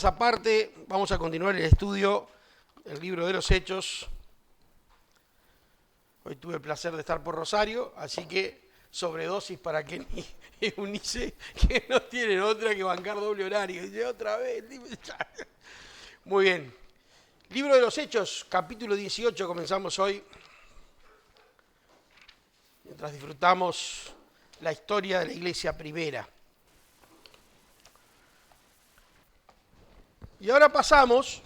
Aparte, vamos a continuar el estudio del libro de los Hechos. Hoy tuve el placer de estar por Rosario, así que sobredosis para que Eunice, que no tienen otra que bancar doble horario. Dice, otra vez. Muy bien. Libro de los Hechos, capítulo 18, comenzamos hoy. Mientras disfrutamos la historia de la iglesia primera. Y ahora pasamos,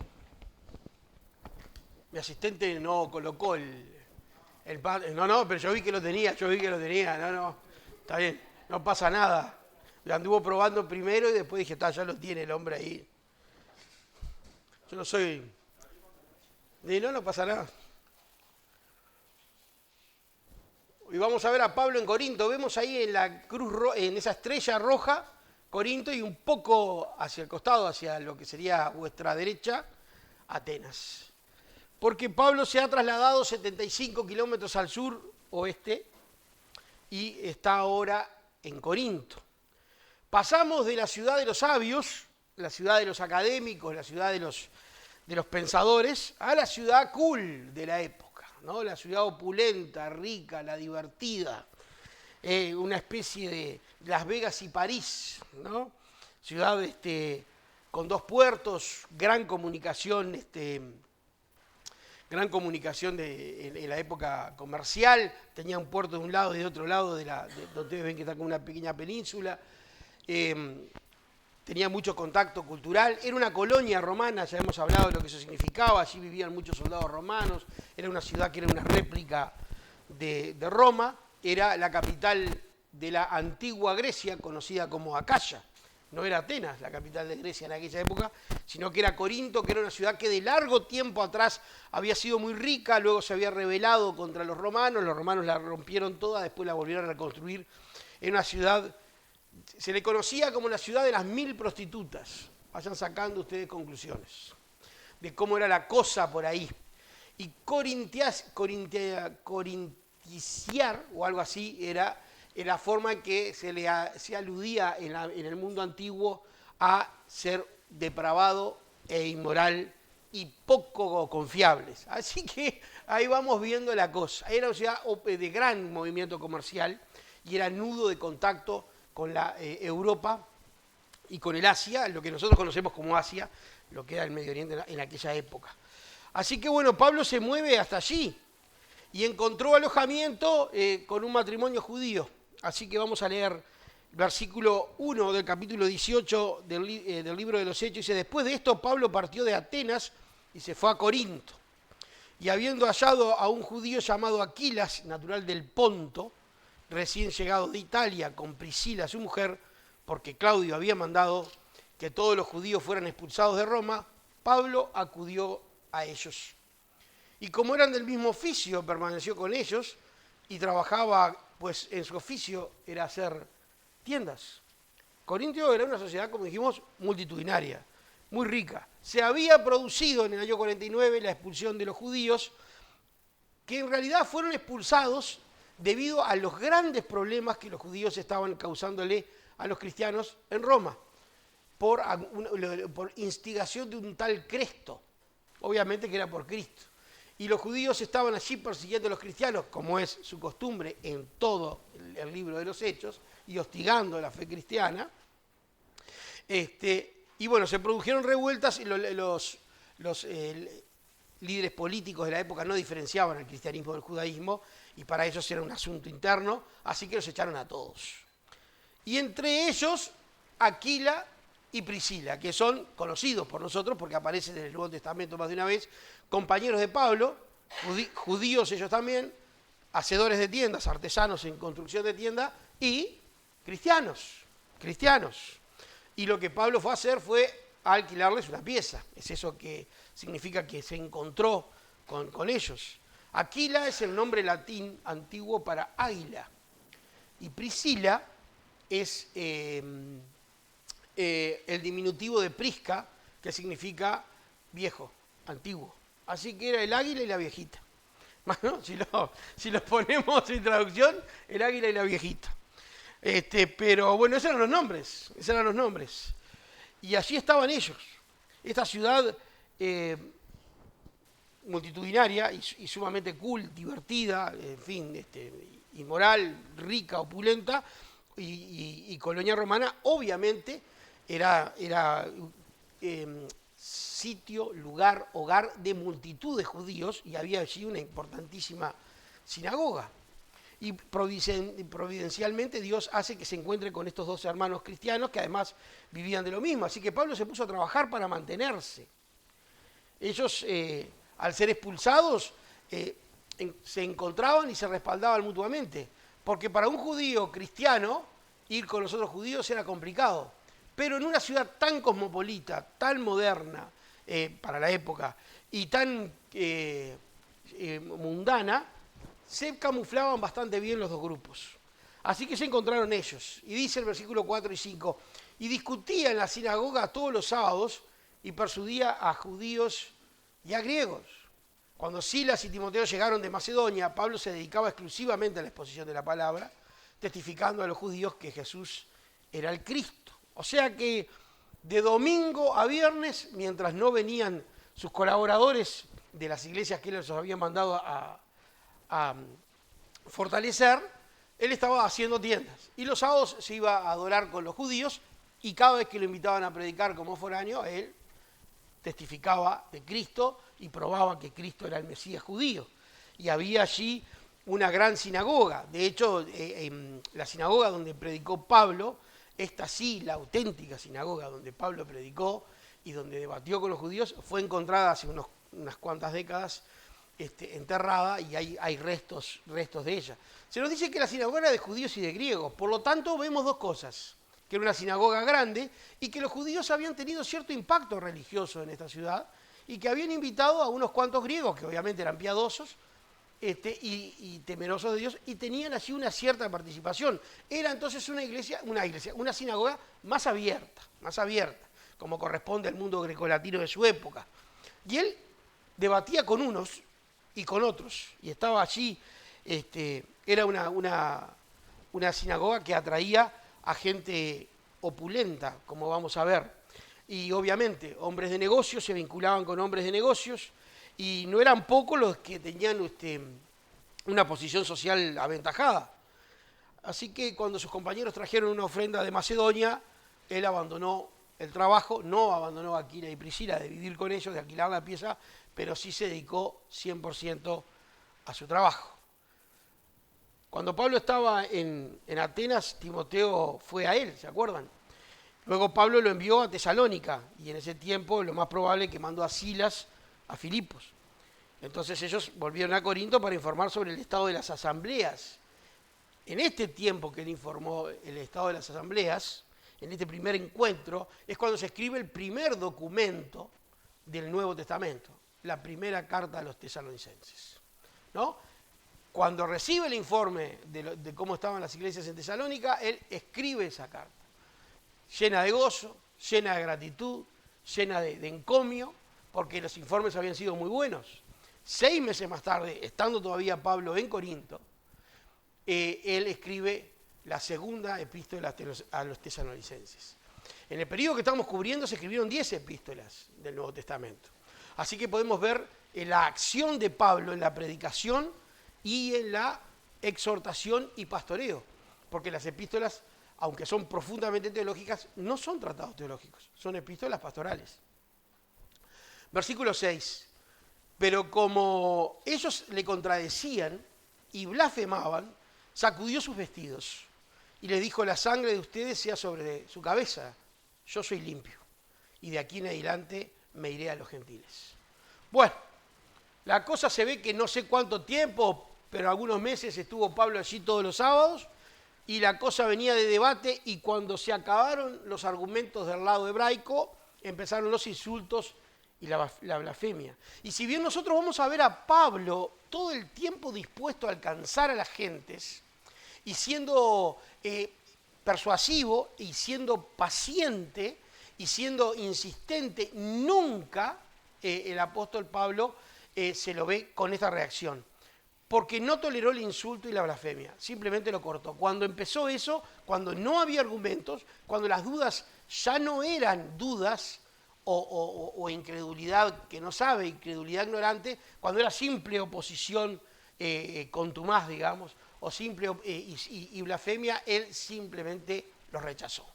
mi asistente no colocó no, pero yo vi que lo tenía, no, está bien, no pasa nada. Lo anduvo probando primero y después dije, ya lo tiene el hombre ahí. Yo no soy... no pasa nada. Y vamos a ver a Pablo en Corinto, vemos ahí en la cruz, en esa estrella roja, Corinto, y un poco hacia el costado, hacia lo que sería vuestra derecha, Atenas. Porque Pablo se ha trasladado 75 kilómetros al sur-oeste y está ahora en Corinto. Pasamos de la ciudad de los sabios, la ciudad de los académicos, la ciudad de los pensadores, a la ciudad cool de la época, ¿no? La ciudad opulenta, rica, la divertida. Una especie de Las Vegas y París, ¿no? Ciudad con dos puertos, gran comunicación en la época comercial. Tenía un puerto de un lado y de otro lado, donde ustedes ven que está como una pequeña península. Tenía mucho contacto cultural. Era una colonia romana, ya hemos hablado de lo que eso significaba. Allí vivían muchos soldados romanos. Era una ciudad que era una réplica de Roma. Era la capital de la antigua Grecia, conocida como Acaya. No era Atenas la capital de Grecia en aquella época, sino que era Corinto, que era una ciudad que de largo tiempo atrás había sido muy rica, luego se había rebelado contra los romanos la rompieron toda, después la volvieron a reconstruir. Era una ciudad, se le conocía como la ciudad de las 1000 prostitutas. Vayan sacando ustedes conclusiones de cómo era la cosa por ahí. Y corinticiar o algo así era la forma en que se aludía en el mundo antiguo a ser depravado e inmoral y poco confiables. Así que ahí vamos viendo la cosa. Era una ciudad de gran movimiento comercial y era nudo de contacto con la Europa y con el Asia, lo que nosotros conocemos como Asia, lo que era el Medio Oriente en aquella época. Así que bueno, Pablo se mueve hasta allí y encontró alojamiento con un matrimonio judío. Así que vamos a leer versículo 1 del capítulo 18 del libro de los Hechos. Dice, después de esto Pablo partió de Atenas y se fue a Corinto. Y habiendo hallado a un judío llamado Aquilas, natural del Ponto, recién llegado de Italia, con Priscila su mujer, porque Claudio había mandado que todos los judíos fueran expulsados de Roma, Pablo acudió a ellos. Y como eran del mismo oficio, permaneció con ellos y trabajaba, pues en su oficio era hacer tiendas. Corintio era una sociedad, como dijimos, multitudinaria, muy rica. Se había producido en el año 49 la expulsión de los judíos, que en realidad fueron expulsados debido a los grandes problemas que los judíos estaban causándole a los cristianos en Roma, por instigación de un tal Cresto, obviamente que era por Cristo. Y los judíos estaban allí persiguiendo a los cristianos, como es su costumbre en todo el libro de los Hechos, y hostigando la fe cristiana. Y bueno, se produjeron revueltas y los líderes políticos de la época no diferenciaban el cristianismo del judaísmo, y para ellos era un asunto interno, así que los echaron a todos. Y entre ellos, Aquila y Priscila, que son conocidos por nosotros, porque aparecen en el Nuevo Testamento más de una vez, compañeros de Pablo, judíos ellos también, hacedores de tiendas, artesanos en construcción de tiendas, y cristianos. Y lo que Pablo fue a hacer fue alquilarles una pieza. Es eso que significa que se encontró con ellos. Aquila es el nombre latín antiguo para águila. Y Priscila es el diminutivo de prisca, que significa viejo, antiguo. Así que era el águila y la viejita. Bueno, si lo ponemos en traducción, el águila y la viejita. Pero bueno, esos eran los nombres. Y allí estaban ellos. Esta ciudad multitudinaria y sumamente cool, divertida, en fin, inmoral, rica, opulenta, y colonia romana, obviamente era sitio, lugar, hogar de multitud de judíos, y había allí una importantísima sinagoga. Y providencialmente Dios hace que se encuentre con estos dos hermanos cristianos que además vivían de lo mismo. Así que Pablo se puso a trabajar para mantenerse. Ellos, al ser expulsados, se encontraban y se respaldaban mutuamente. Porque para un judío cristiano, ir con los otros judíos era complicado. Pero en una ciudad tan cosmopolita, tan moderna para la época y tan mundana, se camuflaban bastante bien los dos grupos. Así que se encontraron ellos. Y dice el versículo 4 y 5, y discutía en la sinagoga todos los sábados y persuadía a judíos y a griegos. Cuando Silas y Timoteo llegaron de Macedonia, Pablo se dedicaba exclusivamente a la exposición de la palabra, testificando a los judíos que Jesús era el Cristo. O sea que de domingo a viernes, mientras no venían sus colaboradores de las iglesias que él les había mandado a fortalecer, él estaba haciendo tiendas. Y los sábados se iba a adorar con los judíos, y cada vez que lo invitaban a predicar como foráneo, él testificaba de Cristo y probaba que Cristo era el Mesías judío. Y había allí una gran sinagoga. De hecho, la sinagoga donde predicó Pablo, esta sí, la auténtica sinagoga donde Pablo predicó y donde debatió con los judíos, fue encontrada hace unas cuantas décadas enterrada, y hay restos de ella. Se nos dice que la sinagoga era de judíos y de griegos, por lo tanto vemos dos cosas: que era una sinagoga grande y que los judíos habían tenido cierto impacto religioso en esta ciudad y que habían invitado a unos cuantos griegos que obviamente eran piadosos y temerosos de Dios, y tenían allí una cierta participación. Era entonces una sinagoga más abierta, como corresponde al mundo grecolatino de su época. Y él debatía con unos y con otros, y estaba allí, era una sinagoga que atraía a gente opulenta, como vamos a ver, y obviamente hombres de negocios se vinculaban con hombres de negocios, y no eran pocos los que tenían una posición social aventajada. Así que cuando sus compañeros trajeron una ofrenda de Macedonia, él abandonó el trabajo, no abandonó a Aquila y Priscila de vivir con ellos, de alquilar la pieza, pero sí se dedicó 100% a su trabajo. Cuando Pablo estaba en Atenas, Timoteo fue a él, ¿se acuerdan? Luego Pablo lo envió a Tesalónica, y en ese tiempo lo más probable es que mandó a Silas a Filipos. Entonces ellos volvieron a Corinto para informar sobre el estado de las asambleas. En este tiempo que él informó el estado de las asambleas, en este primer encuentro, es cuando se escribe el primer documento del Nuevo Testamento, la primera carta a los tesalonicenses, ¿no? Cuando recibe el informe de cómo estaban las iglesias en Tesalónica, él escribe esa carta, llena de gozo, llena de gratitud, llena de encomio, porque los informes habían sido muy buenos. 6 meses más tarde, estando todavía Pablo en Corinto, él escribe la segunda epístola a los tesalonicenses. En el periodo que estamos cubriendo se escribieron 10 epístolas del Nuevo Testamento. Así que podemos ver la acción de Pablo en la predicación y en la exhortación y pastoreo, porque las epístolas, aunque son profundamente teológicas, no son tratados teológicos, son epístolas pastorales. Versículo 6. Pero como ellos le contradecían y blasfemaban, sacudió sus vestidos y les dijo: la sangre de ustedes sea sobre su cabeza, yo soy limpio, y de aquí en adelante me iré a los gentiles. Bueno, la cosa se ve que no sé cuánto tiempo, pero algunos meses estuvo Pablo allí todos los sábados, y la cosa venía de debate, y cuando se acabaron los argumentos del lado hebraico, empezaron los insultos y la blasfemia. Y si bien nosotros vamos a ver a Pablo todo el tiempo dispuesto a alcanzar a las gentes, y siendo persuasivo, y siendo paciente, y siendo insistente, nunca el apóstol Pablo se lo ve con esta reacción, porque no toleró el insulto y la blasfemia, simplemente lo cortó. Cuando empezó eso, cuando no había argumentos, cuando las dudas ya no eran dudas o incredulidad que no sabe, incredulidad ignorante, cuando era simple oposición contumaz, digamos, o simple y blasfemia, él simplemente los rechazó.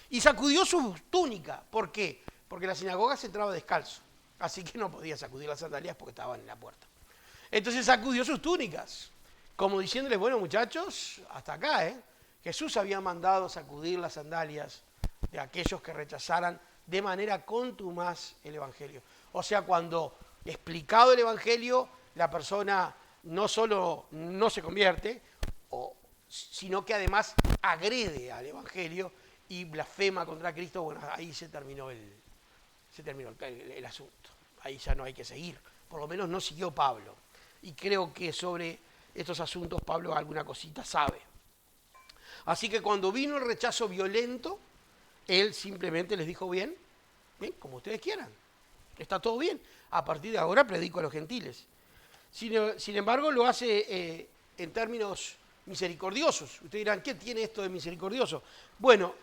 Y sacudió su túnica. ¿Por qué? Porque la sinagoga se entraba descalzo, así que no podía sacudir las sandalias porque estaban en la puerta. Entonces sacudió sus túnicas, como diciéndoles, bueno muchachos, hasta acá, Jesús había mandado sacudir las sandalias de aquellos que rechazaran de manera contumaz el Evangelio. O sea, cuando explicado el Evangelio, la persona no solo no se convierte, sino que además agrede al Evangelio y blasfema contra Cristo. Bueno, ahí se terminó el asunto. Ahí ya no hay que seguir. Por lo menos no siguió Pablo. Y creo que sobre estos asuntos Pablo alguna cosita sabe. Así que cuando vino el rechazo violento, él simplemente les dijo, bien, como ustedes quieran, está todo bien, a partir de ahora predico a los gentiles. Sin embargo, lo hace en términos misericordiosos. Ustedes dirán, ¿qué tiene esto de misericordioso? Bueno,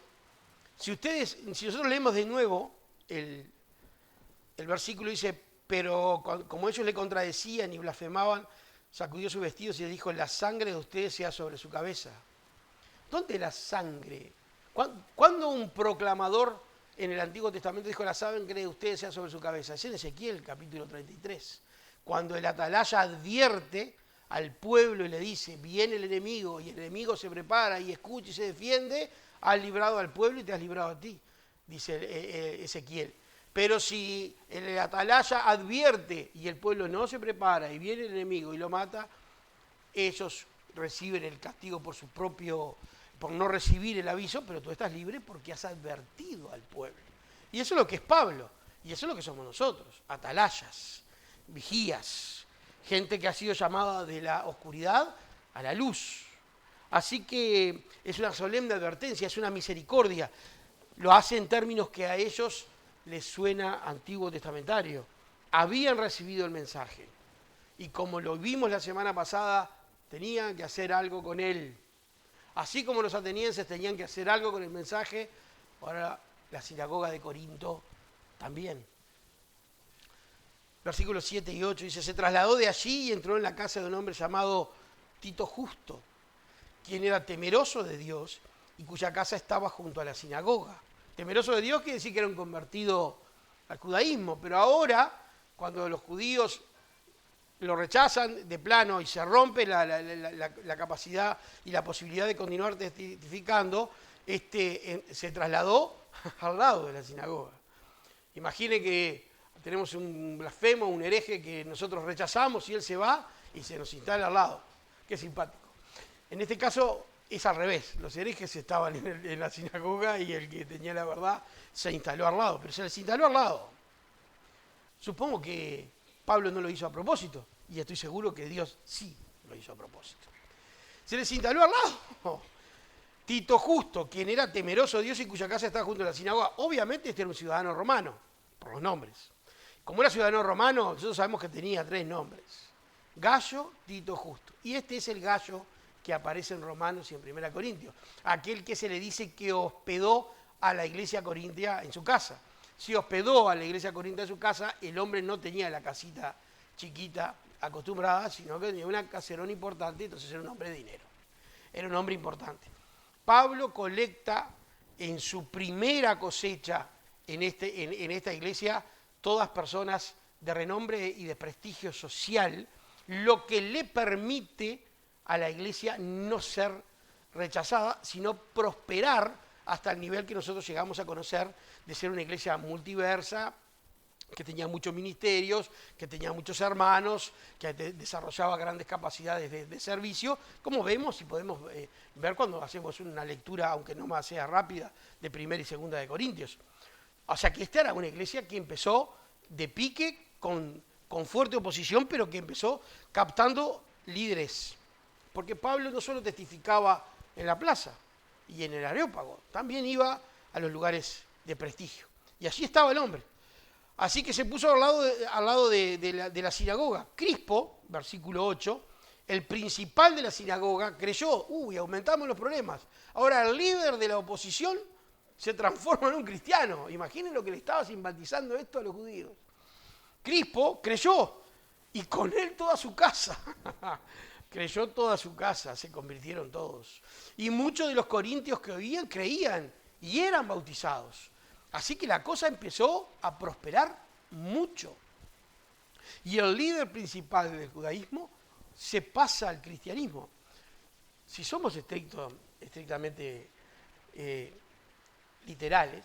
si nosotros leemos de nuevo, el versículo dice, pero como ellos le contradecían y blasfemaban, sacudió sus vestidos y le dijo, la sangre de ustedes sea sobre su cabeza. ¿Dónde la sangre? ¿Cuándo un proclamador en el Antiguo Testamento dijo, la sangre de ustedes sea sobre su cabeza? Es en Ezequiel, capítulo 33. Cuando el atalaya advierte al pueblo y le dice, viene el enemigo, y el enemigo se prepara y escucha y se defiende, has librado al pueblo y te has librado a ti, dice Ezequiel. Pero si el atalaya advierte y el pueblo no se prepara y viene el enemigo y lo mata, ellos reciben el castigo por no recibir el aviso, pero tú estás libre porque has advertido al pueblo. Y eso es lo que es Pablo, y eso es lo que somos nosotros, atalayas, vigías, gente que ha sido llamada de la oscuridad a la luz. Así que es una solemne advertencia, es una misericordia. Lo hace en términos que a ellos les suena antiguo testamentario. Habían recibido el mensaje y como lo vimos la semana pasada, tenían que hacer algo con él. Así como los atenienses tenían que hacer algo con el mensaje, ahora la sinagoga de Corinto también. Versículos 7 y 8 dice, se trasladó de allí y entró en la casa de un hombre llamado Tito Justo, quien era temeroso de Dios y cuya casa estaba junto a la sinagoga. Temeroso de Dios quiere decir que era un convertido al judaísmo, pero ahora, cuando los judíos lo rechazan de plano y se rompe la capacidad y la posibilidad de continuar testificando, se trasladó al lado de la sinagoga. Imagine que tenemos un blasfemo, un hereje que nosotros rechazamos y él se va y se nos instala al lado. Qué simpático. En este caso es al revés. Los herejes estaban en la sinagoga y el que tenía la verdad se instaló al lado, pero se les instaló al lado. Supongo que Pablo no lo hizo a propósito y estoy seguro que Dios sí lo hizo a propósito. Se les instaló al lado. Tito Justo, quien era temeroso de Dios y cuya casa estaba junto a la sinagoga. Obviamente este era un ciudadano romano, por los nombres. Como era ciudadano romano, nosotros sabemos que tenía 3 nombres. Gayo, Tito Justo. Y este es el Gayo que aparece en Romanos y en 1 Corintios. Aquel que se le dice que hospedó a la iglesia corintia en su casa. Si hospedó a la iglesia corintia en su casa, el hombre no tenía la casita chiquita acostumbrada, sino que tenía una caserona importante, entonces era un hombre de dinero. Era un hombre importante. Pablo colecta en su primera cosecha en esta iglesia todas personas de renombre y de prestigio social, lo que le permite a la iglesia no ser rechazada, sino prosperar hasta el nivel que nosotros llegamos a conocer de ser una iglesia multiversa, que tenía muchos ministerios, que tenía muchos hermanos, que desarrollaba grandes capacidades de servicio, como vemos y podemos ver cuando hacemos una lectura, aunque no más sea rápida, de 1 y 2 de Corintios. O sea que esta era una iglesia que empezó de pique, con fuerte oposición, pero que empezó captando líderes. Porque Pablo no solo testificaba en la plaza y en el Areópago, también iba a los lugares de prestigio. Y allí estaba el hombre. Así que se puso al lado de la sinagoga. Crispo, versículo 8, el principal de la sinagoga, creyó, aumentamos los problemas. Ahora el líder de la oposición se transforma en un cristiano. Imaginen lo que le estaba simpatizando esto a los judíos. Crispo creyó y con él toda su casa. Creyó toda su casa, se convirtieron todos. Y muchos de los corintios que oían creían y eran bautizados. Así que la cosa empezó a prosperar mucho. Y el líder principal del judaísmo se pasa al cristianismo. Si somos estrictamente literales,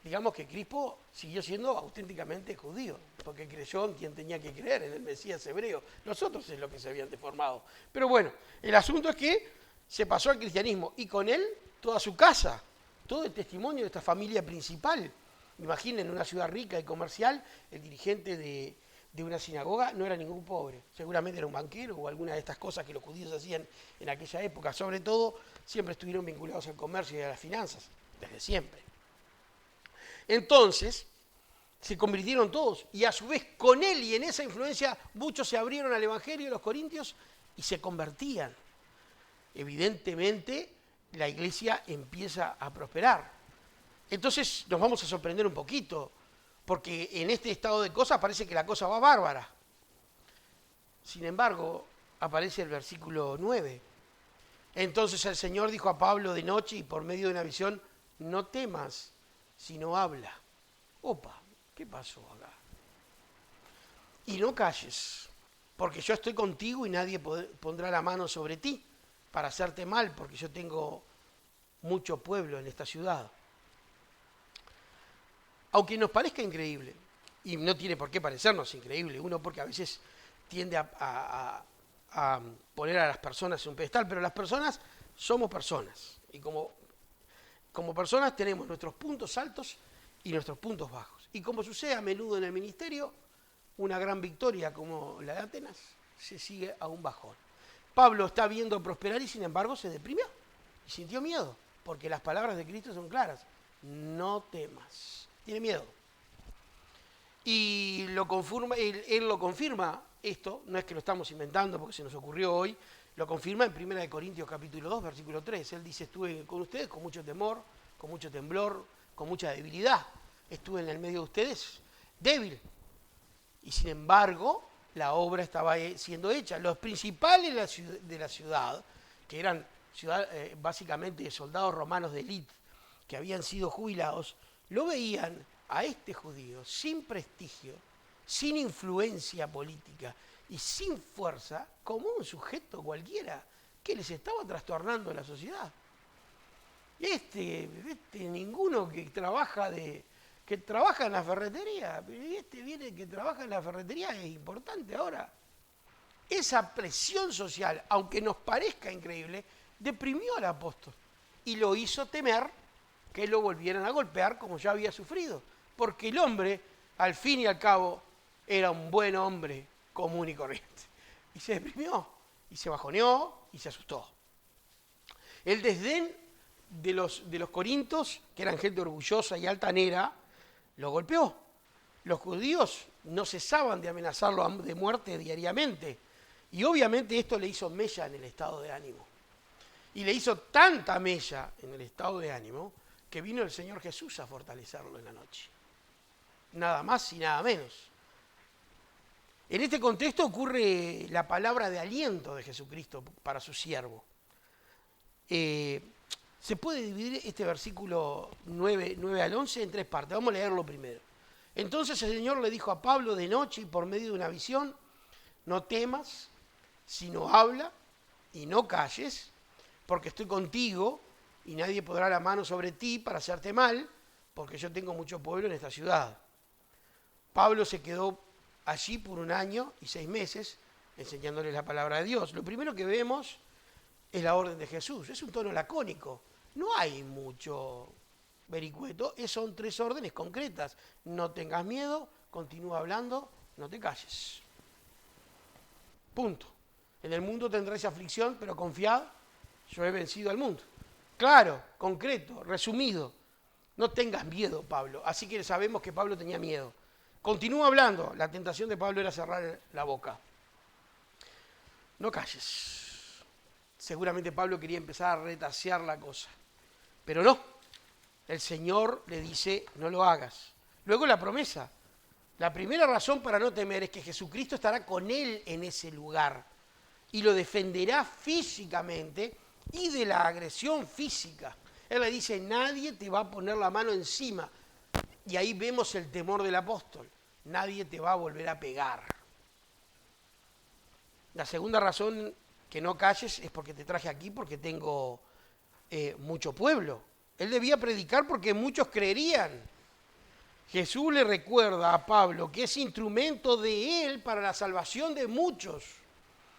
digamos que Crispo siguió siendo auténticamente judío, porque creyó en quien tenía que creer, en el Mesías hebreo. Los otros es lo que se habían deformado. Pero bueno, el asunto es que se pasó al cristianismo y con él toda su casa, todo el testimonio de esta familia principal. Imaginen, una ciudad rica y comercial, el dirigente de una sinagoga no era ningún pobre, seguramente era un banquero o alguna de estas cosas que los judíos hacían en aquella época. Sobre todo, siempre estuvieron vinculados al comercio y a las finanzas, desde siempre. Entonces, se convirtieron todos y a su vez con él y en esa influencia muchos se abrieron al evangelio de los corintios y se convertían. Evidentemente, la iglesia empieza a prosperar. Entonces nos vamos a sorprender un poquito, porque en este estado de cosas parece que la cosa va bárbara. Sin embargo, aparece el versículo 9. Entonces el Señor dijo a Pablo de noche y por medio de una visión, no temas, sino habla. Opa, ¿qué pasó acá? Y no calles, porque yo estoy contigo y nadie pondrá la mano sobre ti para hacerte mal, porque yo tengo mucho pueblo en esta ciudad. Aunque nos parezca increíble, y no tiene por qué parecernos increíble, uno porque a veces tiende a poner a las personas en un pedestal, pero las personas somos personas, y como personas tenemos nuestros puntos altos y nuestros puntos bajos. Y como sucede a menudo en el ministerio, una gran victoria como la de Atenas se sigue a un bajón. Pablo está viendo prosperar y sin embargo se deprimió y sintió miedo, porque las palabras de Cristo son claras, no temas. Tiene miedo. Y él lo confirma, esto, no es que lo estamos inventando porque se nos ocurrió hoy, lo confirma en 1 Corintios capítulo 2, versículo 3. Él dice, estuve con ustedes con mucho temor, con mucho temblor, con mucha debilidad. Estuve en el medio de ustedes débil. Y sin embargo, la obra estaba siendo hecha. Los principales de la ciudad, que eran básicamente soldados romanos de élite, que habían sido jubilados, lo veían a este judío sin prestigio, sin influencia política y sin fuerza, como un sujeto cualquiera que les estaba trastornando la sociedad. Ninguno que trabaja en la ferretería, que trabaja en la ferretería es importante ahora. Esa presión social, aunque nos parezca increíble, deprimió al apóstol y lo hizo temer que lo volvieran a golpear como ya había sufrido, porque el hombre, al fin y al cabo, era un buen hombre común y corriente. Y se deprimió, y se bajoneó, y se asustó. El desdén de los corintios, que eran gente orgullosa y altanera, lo golpeó. Los judíos no cesaban de amenazarlo de muerte diariamente, y obviamente esto le hizo mella en el estado de ánimo. Y le hizo tanta mella en el estado de ánimo que vino el Señor Jesús a fortalecerlo en la noche. Nada más y nada menos. En este contexto ocurre la palabra de aliento de Jesucristo para su siervo. Se puede dividir este versículo 9 al 11 en tres partes. Vamos a leerlo primero. Entonces el Señor le dijo a Pablo de noche y por medio de una visión, no temas, sino habla y no calles, porque estoy contigo y nadie podrá la mano sobre ti para hacerte mal, porque yo tengo mucho pueblo en esta ciudad. Pablo se quedó allí por 1 año y 6 meses enseñándoles la palabra de Dios. Lo primero que vemos es la orden de Jesús. Es un tono lacónico. No hay mucho vericueto. Son 3 órdenes concretas. No tengas miedo, continúa hablando, no te calles. Punto. En el mundo tendréis aflicción, pero confiad, yo he vencido al mundo. Claro, concreto, resumido. No tengas miedo, Pablo. Así que sabemos que Pablo tenía miedo. Continúa hablando. La tentación de Pablo era cerrar la boca. No calles. Seguramente Pablo quería empezar a retasear la cosa. Pero no. el Señor le dice, no lo hagas. Luego la promesa. La primera razón para no temer es que Jesucristo estará con él en ese lugar y lo defenderá físicamente y de la agresión física. Él le dice, nadie te va a poner la mano encima. Y ahí vemos el temor del apóstol. Nadie te va a volver a pegar. La segunda razón que no calles es porque te traje aquí, porque tengo mucho pueblo. Él debía predicar porque muchos creerían. Jesús le recuerda a Pablo que es instrumento de él para la salvación de muchos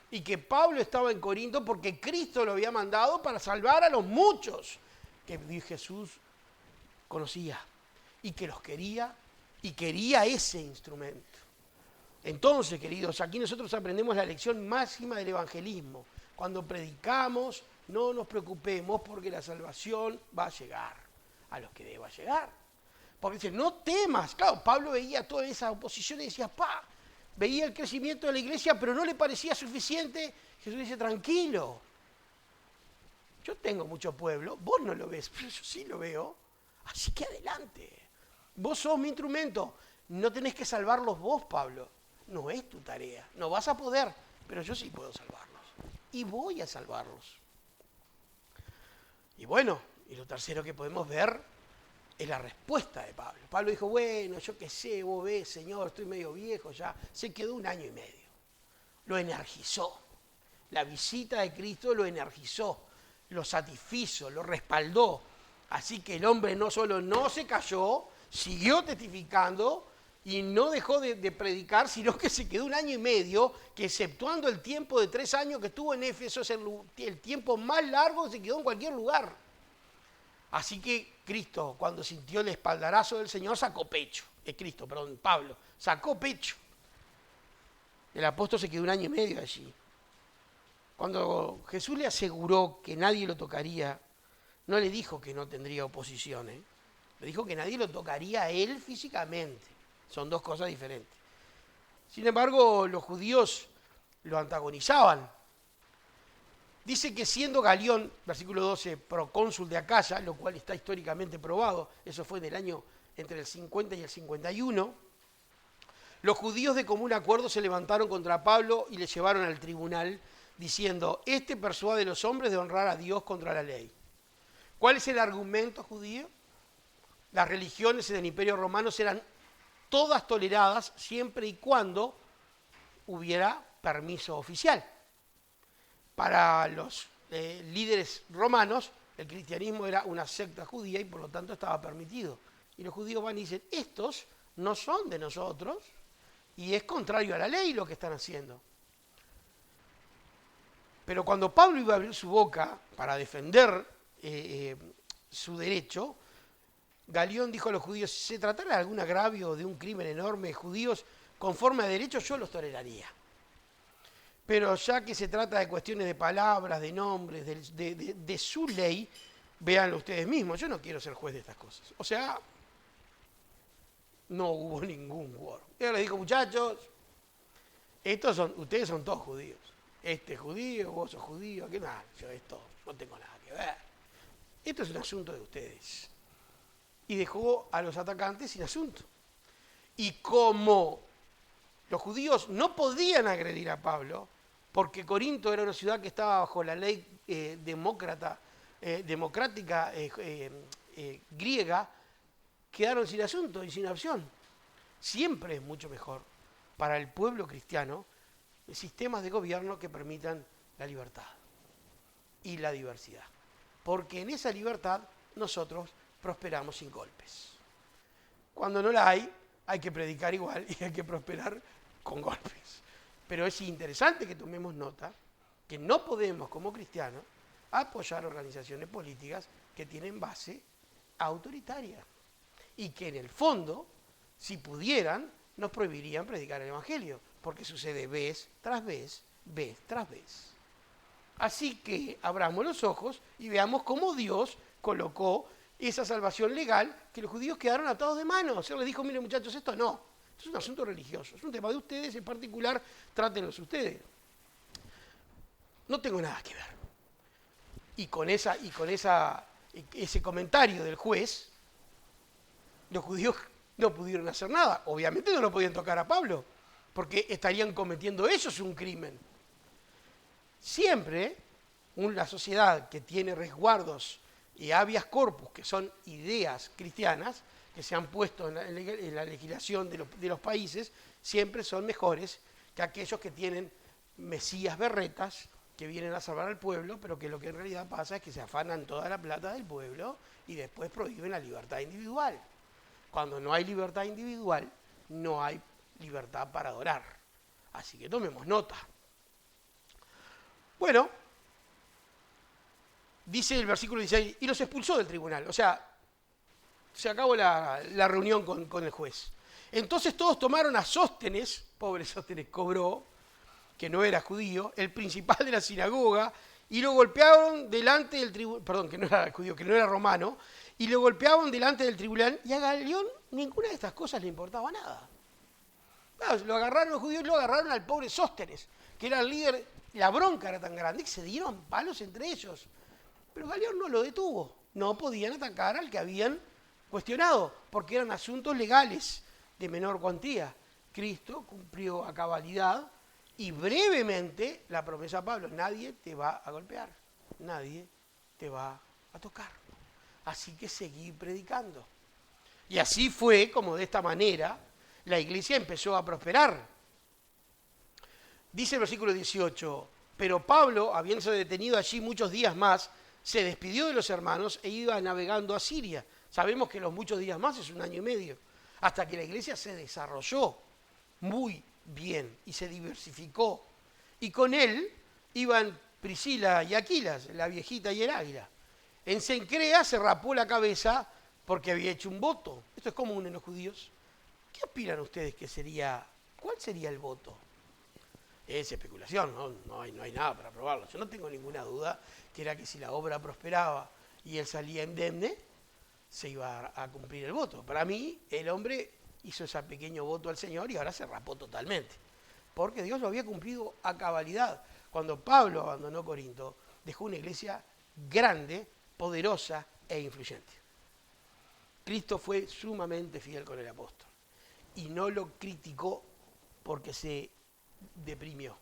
y que Pablo estaba en Corinto porque Cristo lo había mandado para salvar a los muchos que Jesús conocía y que los quería y quería ese instrumento. Entonces, queridos, aquí nosotros aprendemos la lección máxima del evangelismo. Cuando predicamos, no nos preocupemos porque la salvación va a llegar a los que deba llegar. Porque dice, no temas. Claro, Pablo veía toda esa oposición y decía, veía el crecimiento de la iglesia, pero no le parecía suficiente. Jesús dice, tranquilo. Yo tengo mucho pueblo, vos no lo ves, pero yo sí lo veo. Así que adelante. Vos sos mi instrumento. No tenés que salvarlos vos, Pablo. No es tu tarea. No vas a poder, pero yo sí puedo salvarlos. Y voy a salvarlos. Y bueno, y lo tercero que podemos ver es la respuesta de Pablo. Pablo dijo, bueno, yo qué sé, vos ves, Señor, estoy medio viejo ya. Se quedó 1 año y medio. Lo energizó. La visita de Cristo lo energizó, lo satisfizo, lo respaldó. Así que el hombre no solo no se cayó, siguió testificando y no dejó de predicar, sino que se quedó 1 año y medio, que exceptuando el tiempo de 3 años que estuvo en Éfeso, es el tiempo más largo que se quedó en cualquier lugar. Así que Cristo, cuando sintió el espaldarazo del Señor, sacó pecho. Pablo, sacó pecho. El apóstol se quedó 1 año y medio allí. Cuando Jesús le aseguró que nadie lo tocaría, no le dijo que no tendría oposición, le dijo que nadie lo tocaría a él físicamente. Son 2 cosas diferentes. Sin embargo, los judíos lo antagonizaban. Dice que siendo Galión, versículo 12, procónsul de Acaya, lo cual está históricamente probado, eso fue en el año entre el 50 y el 51, los judíos de común acuerdo se levantaron contra Pablo y le llevaron al tribunal diciendo, este persuade a los hombres de honrar a Dios contra la ley. ¿Cuál es el argumento judío? Las religiones en el Imperio Romano eran todas toleradas siempre y cuando hubiera permiso oficial. Para los líderes romanos, el cristianismo era una secta judía y por lo tanto estaba permitido. Y los judíos van y dicen, estos no son de nosotros y es contrario a la ley lo que están haciendo. Pero cuando Pablo iba a abrir su boca para defender su derecho, Galión dijo a los judíos, si se tratara de algún agravio, de un crimen enorme, judíos conforme a derecho yo los toleraría. Pero ya que se trata de cuestiones de palabras, de nombres, de su ley, véanlo ustedes mismos, yo no quiero ser juez de estas cosas. O sea, no hubo ningún quórum. Él les dijo, muchachos, ustedes son todos judíos. Este es judío, vos sos judío, ¿qué más? Yo esto no tengo nada que ver. Esto es un asunto de ustedes. Y dejó a los atacantes sin asunto. Y como los judíos no podían agredir a Pablo, porque Corinto era una ciudad que estaba bajo la ley democrática griega, quedaron sin asunto y sin opción. Siempre es mucho mejor para el pueblo cristiano sistemas de gobierno que permitan la libertad y la diversidad. Porque en esa libertad nosotros prosperamos sin golpes. Cuando no la hay que predicar igual y hay que prosperar con golpes. Pero es interesante que tomemos nota que no podemos, como cristianos, apoyar organizaciones políticas que tienen base autoritaria y que en el fondo, si pudieran, nos prohibirían predicar el Evangelio, porque sucede vez tras vez, vez tras vez. Así que abramos los ojos y veamos cómo Dios colocó esa salvación legal que los judíos quedaron atados de manos. Él les dijo, miren muchachos, esto no, esto es un asunto religioso, es un tema de ustedes, en particular, trátenlos ustedes. No tengo nada que ver. Y con ese comentario del juez, los judíos no pudieron hacer nada. Obviamente no lo podían tocar a Pablo, porque estarían cometiendo ellos un crimen. Siempre una sociedad que tiene resguardos y habeas corpus, que son ideas cristianas, que se han puesto en la legislación de los países, siempre son mejores que aquellos que tienen mesías berretas, que vienen a salvar al pueblo, pero que lo que en realidad pasa es que se afanan toda la plata del pueblo y después prohíben la libertad individual. Cuando no hay libertad individual, no hay libertad para adorar. Así que tomemos nota. Bueno, dice el versículo 16, y los expulsó del tribunal. O sea, se acabó la reunión con el juez. Entonces todos tomaron a Sóstenes, pobre Sóstenes cobró, que no era judío, el principal de la sinagoga, y lo golpearon delante del tribunal, perdón, que no era judío, que no era romano, y lo golpeaban delante del tribunal, y a Galión ninguna de estas cosas le importaba nada. Claro, lo agarraron los judíos, lo agarraron al pobre Sóstenes, que era el líder, la bronca era tan grande que se dieron palos entre ellos. Pero Galión no lo detuvo, no podían atacar al que habían cuestionado, porque eran asuntos legales de menor cuantía. Cristo cumplió a cabalidad y brevemente la promesa a Pablo, nadie te va a golpear, nadie te va a tocar. Así que seguí predicando. Y así fue como de esta manera la iglesia empezó a prosperar. Dice el versículo 18, pero Pablo, habiéndose detenido allí muchos días más, se despidió de los hermanos e iba navegando a Siria. Sabemos que los muchos días más es 1 año y medio, hasta que la iglesia se desarrolló muy bien y se diversificó. Y con él iban Priscila y Aquilas, la viejita y el águila. En Cencrea se rapó la cabeza porque había hecho un voto. Esto es común en los judíos. ¿Qué opinan ustedes que sería, cuál sería el voto? Es especulación, no hay nada para probarlo. Yo no tengo ninguna duda que era que si la obra prosperaba y él salía indemne, se iba a cumplir el voto. Para mí, el hombre hizo ese pequeño voto al Señor y ahora se rapó totalmente, porque Dios lo había cumplido a cabalidad. Cuando Pablo abandonó Corinto, dejó una iglesia grande, poderosa e influyente. Cristo fue sumamente fiel con el apóstol y no lo criticó porque se deprimió,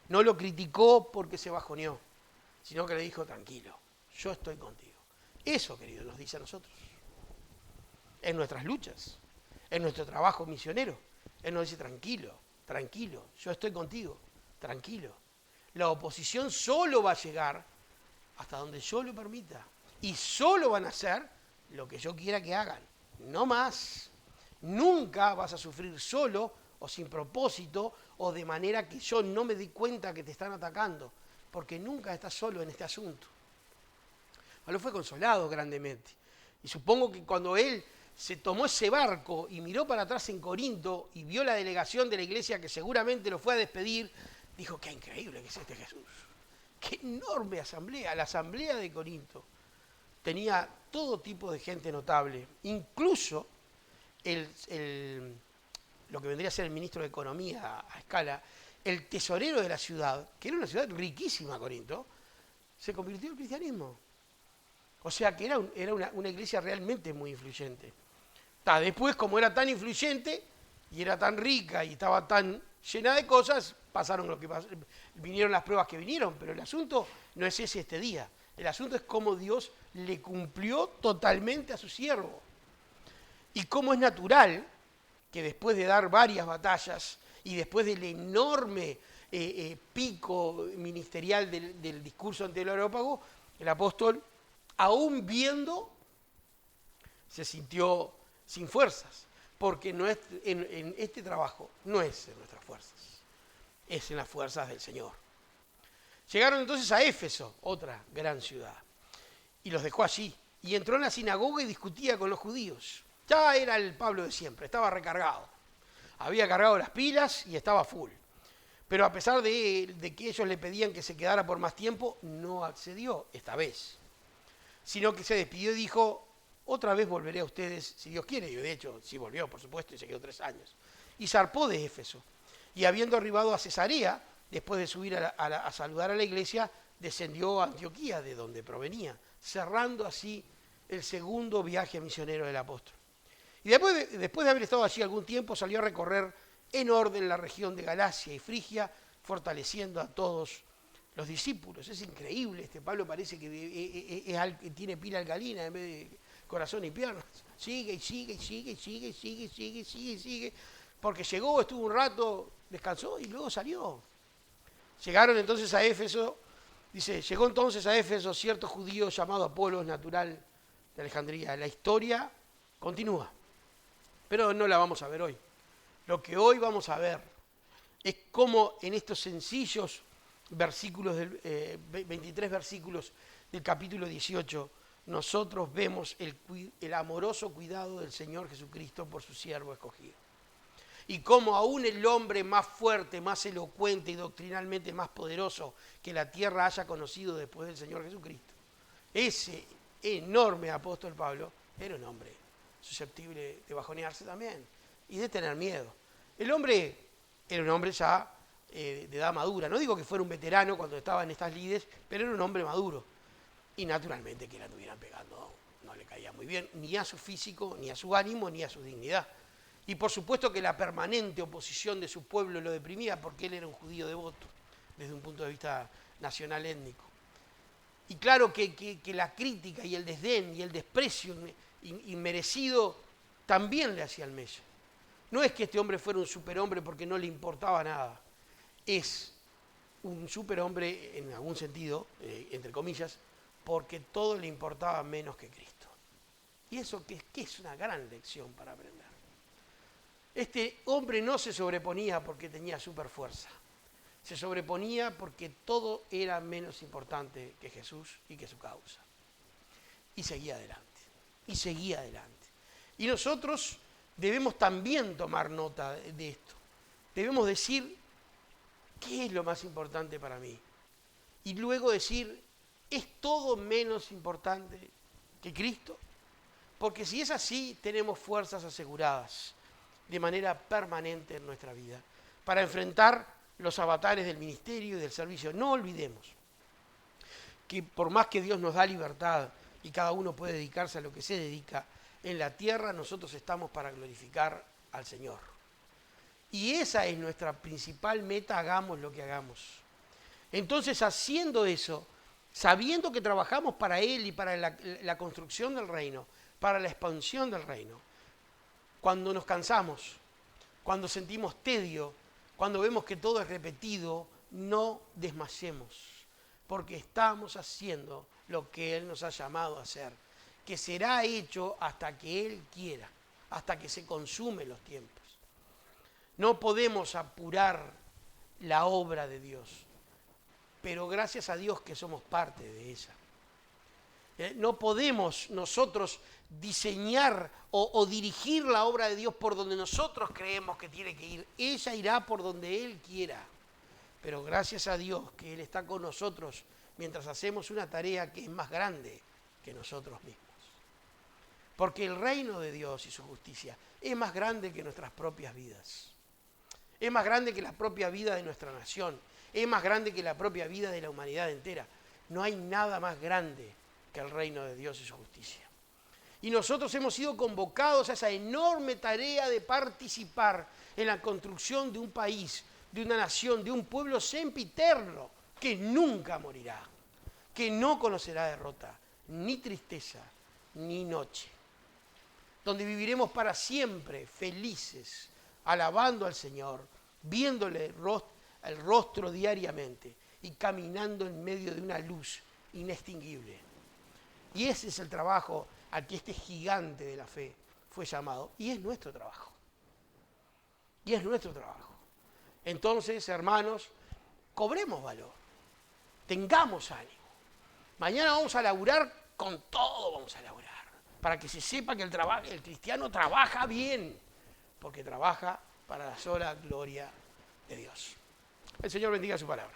no lo criticó porque se bajoneó, sino que le dijo, tranquilo, yo estoy contigo. Eso, querido, nos dice a nosotros. En nuestras luchas, en nuestro trabajo misionero, Él nos dice, tranquilo, tranquilo, yo estoy contigo, tranquilo. La oposición solo va a llegar hasta donde yo lo permita. Y solo van a hacer lo que yo quiera que hagan, no más. Nunca vas a sufrir solo o sin propósito o de manera que yo no me di cuenta que te están atacando, porque nunca estás solo en este asunto. Pablo fue consolado grandemente. Y supongo que cuando él se tomó ese barco y miró para atrás en Corinto y vio la delegación de la iglesia que seguramente lo fue a despedir, dijo, qué increíble que es este Jesús. Qué enorme asamblea. La asamblea de Corinto tenía todo tipo de gente notable, incluso lo que vendría a ser el ministro de Economía a escala, el tesorero de la ciudad, que era una ciudad riquísima, Corinto, se convirtió en cristianismo. O sea que era una iglesia realmente muy influyente. Después, como era tan influyente y era tan rica y estaba tan llena de cosas, pasaron lo que pasaron, vinieron las pruebas que vinieron, pero el asunto no es ese este día. El asunto es cómo Dios le cumplió totalmente a su siervo. Y cómo es natural que después de dar varias batallas y después del enorme pico ministerial del discurso ante el Areópago, el apóstol, aún viendo, se sintió sin fuerzas, porque en este trabajo no es en nuestras fuerzas, es en las fuerzas del Señor. Llegaron entonces a Éfeso, otra gran ciudad, y los dejó allí, y entró en la sinagoga y discutía con los judíos. Ya era el Pablo de siempre, estaba recargado, había cargado las pilas y estaba full. Pero a pesar de que ellos le pedían que se quedara por más tiempo, no accedió esta vez, sino que se despidió y dijo, otra vez volveré a ustedes si Dios quiere. Y de hecho, sí volvió, por supuesto, y se quedó 3 años. Y zarpó de Éfeso. Y habiendo arribado a Cesarea, después de subir a saludar a la iglesia, descendió a Antioquía, de donde provenía, cerrando así el segundo viaje misionero del apóstol. Y después de haber estado allí algún tiempo, salió a recorrer en orden la región de Galacia y Frigia, fortaleciendo a todos los discípulos. Es increíble, Pablo parece que tiene pila alcalina en vez de corazón y piernas. Sigue y sigue y sigue y sigue y sigue y sigue y sigue y sigue, porque llegó, estuvo un rato, descansó y luego salió. Llegaron entonces a Éfeso, dice, llegó entonces a Éfeso cierto judío llamado Apolos, natural de Alejandría. La historia continúa, pero no la vamos a ver hoy. Lo que hoy vamos a ver es cómo en estos sencillos versículos, 23 versículos del capítulo 18, nosotros vemos el amoroso cuidado del Señor Jesucristo por su siervo escogido. Y cómo aún el hombre más fuerte, más elocuente y doctrinalmente más poderoso que la tierra haya conocido después del Señor Jesucristo, ese enorme apóstol Pablo era un hombre susceptible de bajonearse también y de tener miedo. El hombre era un hombre ya de edad madura. No digo que fuera un veterano cuando estaba en estas lides, pero era un hombre maduro. Y naturalmente que le anduvieran pegando no le caía muy bien, ni a su físico, ni a su ánimo, ni a su dignidad. Y por supuesto que la permanente oposición de su pueblo lo deprimía, porque él era un judío devoto, desde un punto de vista nacional étnico. Y claro que la crítica y el desdén y el desprecio inmerecido también le hacía el mella. No es que este hombre fuera un superhombre porque no le importaba nada. Es un superhombre en algún sentido, entre comillas, porque todo le importaba menos que Cristo. Y eso que es una gran lección para aprender. Este hombre no se sobreponía porque tenía superfuerza. Se sobreponía porque todo era menos importante que Jesús y que su causa. Y seguía adelante. Y seguía adelante. Y nosotros debemos también tomar nota de esto. Debemos decir, ¿qué es lo más importante para mí? Y luego decir, ¿es todo menos importante que Cristo? Porque si es así, tenemos fuerzas aseguradas de manera permanente en nuestra vida para enfrentar los avatares del ministerio y del servicio. No olvidemos que por más que Dios nos da libertad y cada uno puede dedicarse a lo que se dedica, en la tierra nosotros estamos para glorificar al Señor. Y esa es nuestra principal meta, hagamos lo que hagamos. Entonces, haciendo eso, sabiendo que trabajamos para Él y para la construcción del reino, para la expansión del reino, cuando nos cansamos, cuando sentimos tedio, cuando vemos que todo es repetido, no desmayemos, porque estamos haciendo lo que Él nos ha llamado a hacer, que será hecho hasta que Él quiera, hasta que se consumen los tiempos. No podemos apurar la obra de Dios, pero gracias a Dios que somos parte de ella. No podemos nosotros diseñar o dirigir la obra de Dios por donde nosotros creemos que tiene que ir. Ella irá por donde Él quiera. Pero gracias a Dios que Él está con nosotros mientras hacemos una tarea que es más grande que nosotros mismos. Porque el reino de Dios y su justicia es más grande que nuestras propias vidas. Es más grande que la propia vida de nuestra nación. Es más grande que la propia vida de la humanidad entera. No hay nada más grande que el reino de Dios y su justicia. Y nosotros hemos sido convocados a esa enorme tarea de participar en la construcción de un país, de una nación, de un pueblo sempiterno que nunca morirá, que no conocerá derrota, ni tristeza, ni noche, donde viviremos para siempre felices, alabando al Señor, viéndole el rostro diariamente y caminando en medio de una luz inextinguible. Y ese es el trabajo al que este gigante de la fe fue llamado. Y es nuestro trabajo. Y es nuestro trabajo. Entonces, hermanos, cobremos valor. Tengamos ánimo. Mañana vamos a laburar con todo, vamos a laburar. Para que se sepa que el cristiano trabaja bien. Porque trabaja para la sola gloria de Dios. El Señor bendiga su palabra.